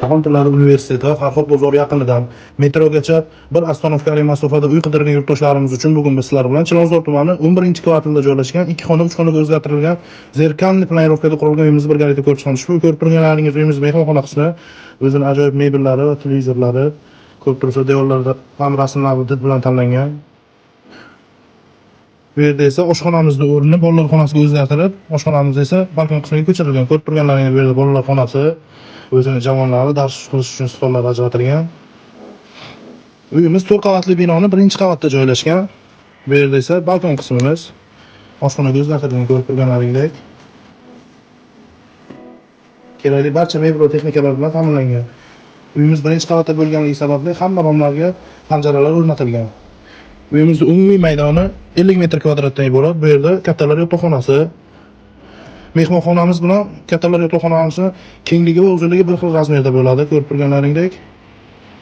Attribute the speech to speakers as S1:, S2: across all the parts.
S1: Jahon tillari universiteti Farhod bozori yaqinidan metrogacha bir ostanovkalik masofada uy qidirgan yurtdoshlarimiz uchun bugun biz sizlar bilan Chilonzor tumani 11-kvartalda joylashgan 2 xona 3 xonaga o'zgartirilgan zerkalniy planirovkada qurilgan uyimizni birgalikda ko'rib chiqamiz. Ushbu ko'rib turganlaringiz uyimiz mehmonxona qismi, o'zining ajoyib mebellari va televizorlari, ko'rib turibsiz, devorlarda ham rasmlar did bilan tanlangan. Bu yerda esa oshxonamizning o'rni bolalar xonasiga o'zgartirib, oshxonamiz esa balkon qismiga ko'chirilgan. Ko'rib turganlaringiz bu yerda bolalar xonasi, o'zining javonlari dars qilish uchun stollar ajratilgan. Uyimiz 4 qavatli binoning 1-qavatda joylashgan. Bu yerda esa balkon qismimiz oshxonaga o'zgartirilgan, ko'rib turganlaringdek. Kerakli barcha mebel va texnikalar bilan ta'minlangan. Uyimiz 1-qavatda bo'lganligi sababli hamma romlarga panjaralar o'rnatilgan. Uyimizning umumiy maydoni 50 metr kvadratdan iborat. Bu yerda kattalar yotoqxonasi, mehmonxonamiz bilan kattalar yotoqxonasi kengligi va uzunligi bir xil razmerda bo'ladi. Ko'rib turganlaringdek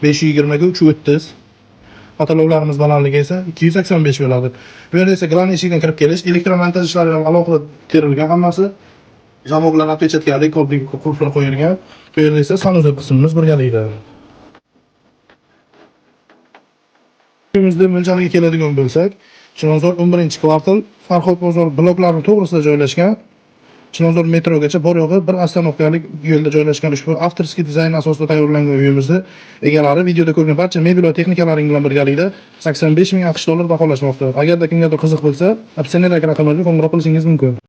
S1: 520 ga 330. Kataloglarimiz balandligi esa 285 bo'ladi. Bu yerda esa granit eshikdan kirib kelish, elektromontaj ishlari bilan alohida terilgan hammasi. Zamoklar отпечаткali kodli qulflar qo'yilgan. Bu yerda esa sanuzel qismimiz birgalikda. Uyimizda mo'ljalga keladigan bo'lsak, Chilonzor 11-kvartal Farhod bozori bloklarining to'g'risida joylashgan. Chilonzor metrogacha bor yo'g'i bir ostanovkalik yo'lda joylashgan ushbu avtorskiy dizayn asosida tayyorlangan uyimizni egalari videoda ko'rgan barcha mebel va texnikalaring bilan birgalikda 85 ming AQSh dollar baholashmoqda. Agarda kimgadir qiziq bo'lsa, opsionerlik raqamlarga qo'ng'iroq qilishingiz mumkin.